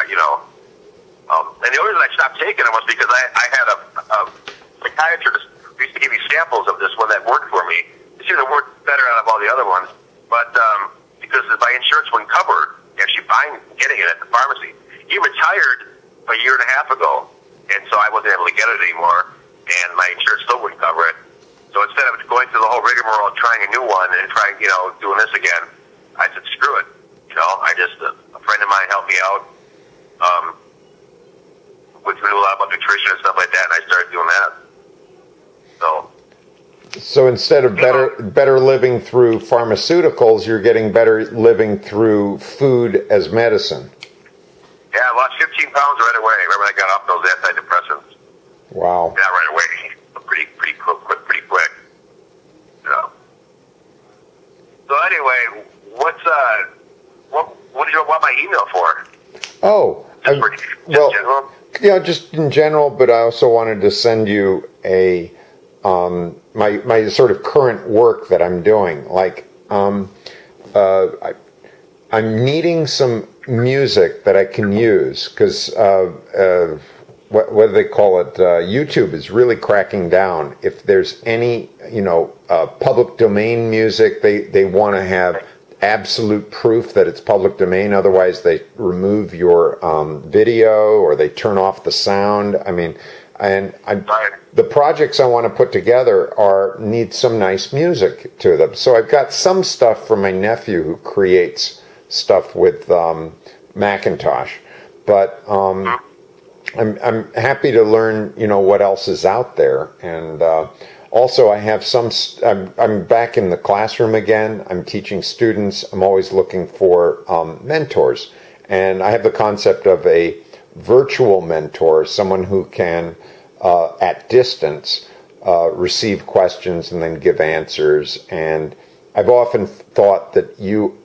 And the only reason I stopped taking them was because I had a psychiatrist who used to give me samples of this one that worked for me. It seemed to work better out of all the other ones, but because my insurance wouldn't cover actually getting it at the pharmacy. He retired a year and a half ago, and so I wasn't able to get it anymore, and my insurance still wouldn't cover it. So instead of going through the whole rigmarole of trying a new one and trying, doing this again, I said, screw it. A friend of mine helped me out. Which we knew a lot about nutrition and stuff like that, and I started doing that. So instead of better living through pharmaceuticals, you're getting better living through food as medicine. Yeah, I lost 15 pounds right away. Remember, I got off those antidepressants. Wow. Not right away, but pretty quick. So anyway, what did you want my email for? Oh, general? Yeah, just in general, but I also wanted to send you a my sort of current work that I'm doing. Like, I'm needing some music that I can use because what do they call it? YouTube is really cracking down. If there's any public domain music, they want to have absolute proof that it's public domain. Otherwise, they remove your video or they turn off the sound. I mean, the projects I want to put together need some nice music to them. So I've got some stuff from my nephew who creates stuff with Macintosh, but I'm happy to learn what else is out there. And also, I have I'm back in the classroom again. I'm teaching students. I'm always looking for mentors. And I have the concept of a virtual mentor, someone who can, at distance, receive questions and then give answers. And I've often thought that you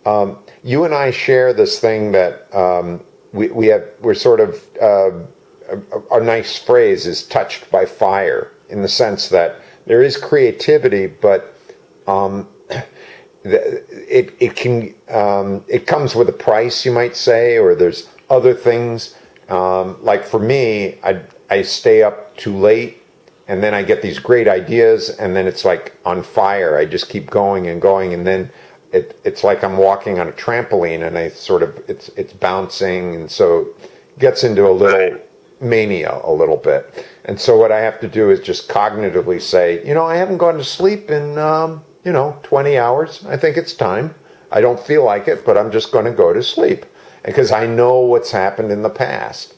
and I share this thing that we're sort of, a nice phrase is touched by fire, in the sense that there is creativity, but it comes with a price, you might say, or there's other things. Like for me, I stay up too late, and then I get these great ideas, and then it's like on fire. I just keep going and going, and then it's like I'm walking on a trampoline, and it's bouncing, and so it gets into a little mania a little bit. And so what I have to do is just cognitively say, I haven't gone to sleep in 20 hours. I think it's time. I don't feel like it, but I'm just going to go to sleep because I know what's happened in the past.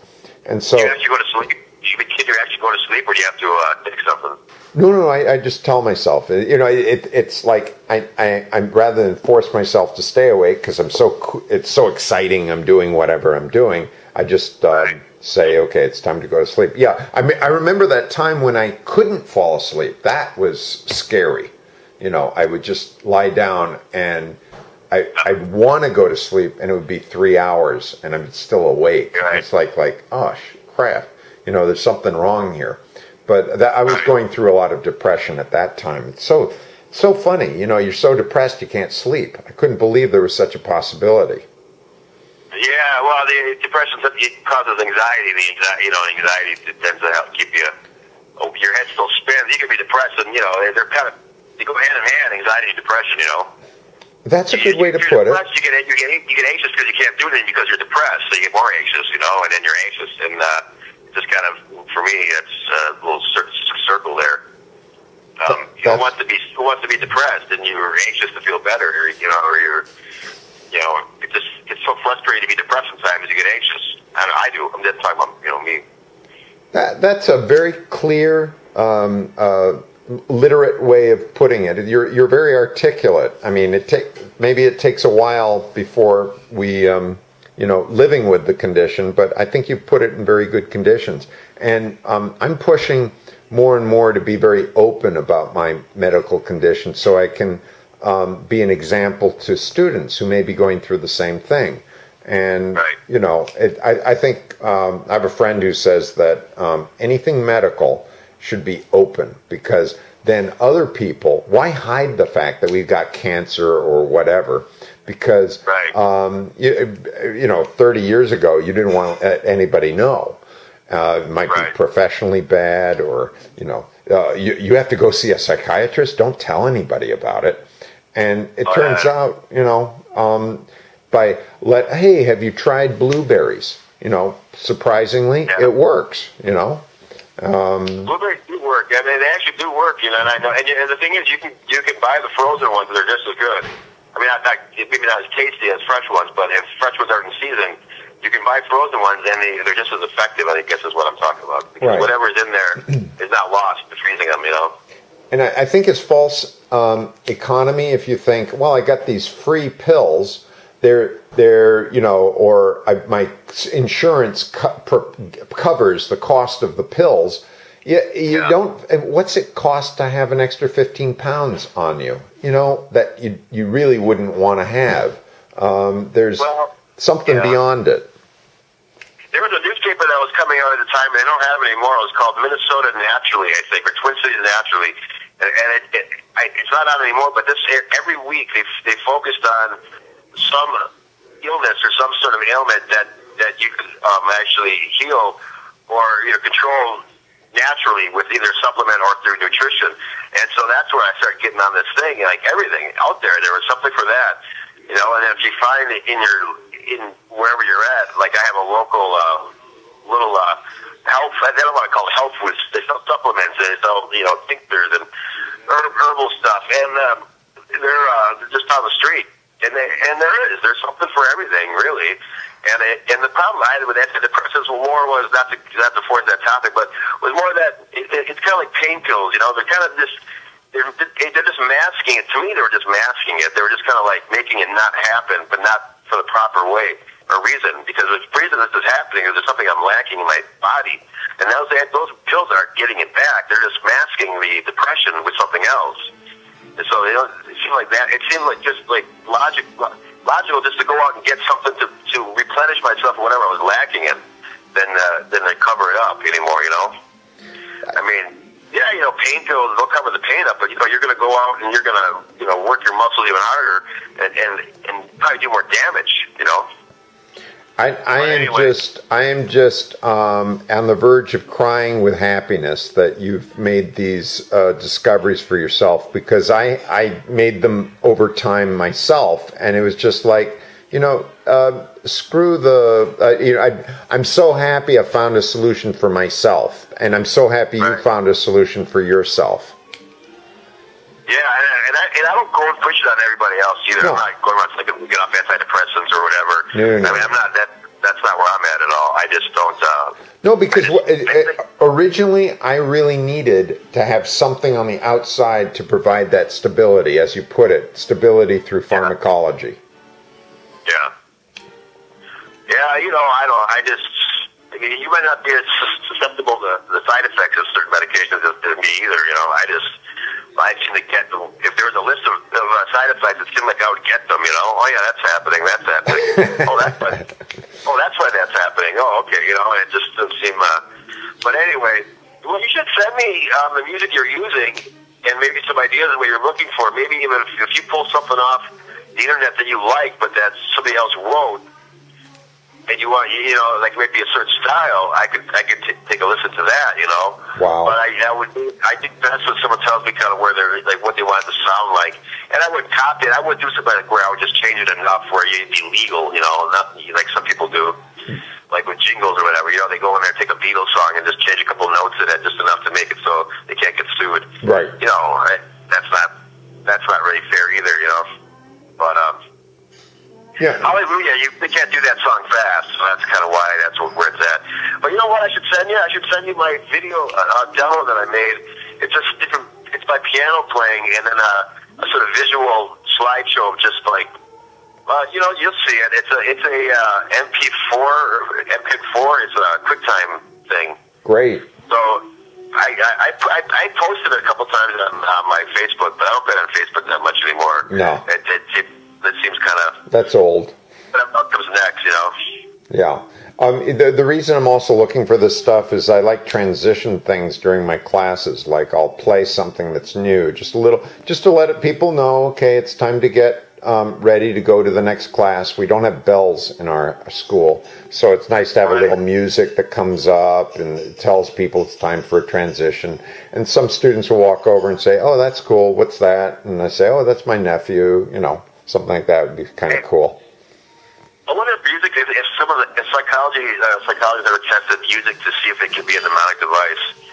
And so, you actually go to sleep? You're actually going to sleep, or do you have to take something? No. I just tell myself. It's like I'm rather than force myself to stay awake because it's so exciting. I'm doing whatever I'm doing. I just say, okay, it's time to go to sleep. Yeah, I remember that time when I couldn't fall asleep. That was scary. I would just lie down and I'd want to go to sleep, and it would be 3 hours, and I'm still awake. Right. It's like, oh, crap. There's something wrong here. But I was going through a lot of depression at that time. It's so funny. You're so depressed you can't sleep. I couldn't believe there was such a possibility. Yeah, well, the depression causes anxiety. Anxiety tends to help keep you. Your head still spins. You can be depressed, and they're kind of they go hand in hand. Anxiety and depression. That's a good way to put it. You get anxious because you can't do anything because you're depressed, so you get more anxious. And then you're anxious, and just kind of for me, it's a little circle there. Who wants to be depressed, and you're anxious to feel better, or you're. It's so frustrating to be depressed sometimes as you get anxious. I do. I'm just talking about, me. That's a very clear, literate way of putting it. You're very articulate. I mean, maybe it takes a while before we, living with the condition, but I think you put it in very good conditions. And I'm pushing more and more to be very open about my medical condition so I can be an example to students who may be going through the same thing. And, I think I have a friend who says that anything medical should be open, because then other people, why hide the fact that we've got cancer or whatever? because right. you know, 30 years ago, you didn't want anybody know. It might be professionally bad, or you know, you have to go see a psychiatrist. Don't tell anybody about it. And it turns out, you know, hey, have you tried blueberries? You know, surprisingly, it works. You know, blueberries do work. I mean, they actually do work. You know, and I know. And the thing is, you can buy the frozen ones; they're just as good. I mean, maybe not as tasty as fresh ones, but if fresh ones aren't in season, you can buy frozen ones, and they're just as effective, I guess is what I'm talking about. Because whatever's in there is not lost to freezing them, you know. And I think it's false economy if you think, well, I got these free pills, they're you know, or my insurance covers the cost of the pills. You don't. What's it cost to have an extra 15 pounds on you? You know, that you really wouldn't want to have. There's something beyond it. There was a newspaper that was coming out at the time, and they don't have it anymore. It was called Minnesota Naturally, I think, or Twin Cities Naturally. And it's not out anymore, but every week they focused on some illness or some sort of ailment that you could actually heal or control naturally with either supplement or through nutrition. And so that's where I started getting on this thing. Like everything out there was something for that. You know, and if you find it in wherever you're at, like I have a local little health, I don't want to call it health foods, they sell supplements, they sell, you know, tinctures and herbal stuff, and they're just on the street. And there's something for everything, really. And the problem I had with antidepressants was not to force that topic, but was more that it's kind of like pain pills, you know. They're kind of just they're just masking it. To me, they were just masking it. They were just kind of like making it not happen, but not for the proper way or reason. Because the reason this is happening is there's something I'm lacking in my body, and those pills aren't getting it back. They're just masking the depression with something else. And so it seemed like that. It seemed like just like logical just to go out and get something to replenish myself or whatever I was lacking in, than to cover it up anymore, you know? I mean, yeah, you know, pain pills, they'll cover the pain up, but, you know, you're going to go out and you're going to, you know, work your muscles even harder and probably do more damage, you know? I am just on the verge of crying with happiness that you've made these discoveries for yourself, because I made them over time myself, and it was just like, you know, screw the, you know, I'm so happy I found a solution for myself, and I'm so happy you found a solution for yourself. Yeah, and I don't go and push it on everybody else either. No. I'm not going around thinking we get off antidepressants or whatever. No. I mean, I'm not that's not where I'm at all. I just don't. No, because originally I really needed to have something on the outside to provide that stability, as you put it, stability through pharmacology. Yeah, you know, you might not be as susceptible to the side effects of certain medications as me either, you know. I seem to get them. If there was a list of side effects, it seemed like I would get them, you know. Oh, yeah, that's happening. That's why that's happening. Oh, okay, you know, and it just doesn't seem... but anyway, well, you should send me the music you're using and maybe some ideas of what you're looking for. Maybe even if you pull something off the internet that you like, but that somebody else wrote, and you want, you know, like maybe a certain style, I could take a listen to that, you know. Wow. But I think that's when someone tells me kind of where they're, like, what they want it to sound like. And I wouldn't copy it. I wouldn't do something like where I would just change it enough where it'd be legal, you know, not like some people do. Like with jingles or whatever, you know, they go in there and take a Beatles song and just change a couple notes in it just enough to make it so they can't get sued. Right. You know, that's not really fair either, you know. But, yeah. Hallelujah, they can't do that song fast, so that's kind of why that's where it's at. But you know what I should send you? I should send you my video demo that I made. It's just different. It's my piano playing and then a sort of visual slideshow of just like, you know, you'll see it. It's a MP4. It's a QuickTime thing. Great. So I posted it a couple times on my Facebook, but I don't bet on Facebook that much anymore. No. It seems kind of... That's old. What comes next, you know? Yeah. The reason I'm also looking for this stuff is I like transition things during my classes. Like I'll play something that's new, just a little, just to let people know, okay, it's time to get ready to go to the next class. We don't have bells in our school, so it's nice to have a little music that comes up and it tells people it's time for a transition. And some students will walk over and say, "Oh, that's cool. What's that?" And I say, "Oh, that's my nephew." You know, something like that would be kind of cool. I wonder if music, if some of the psychologists ever tested music to see if it could be a mnemonic device.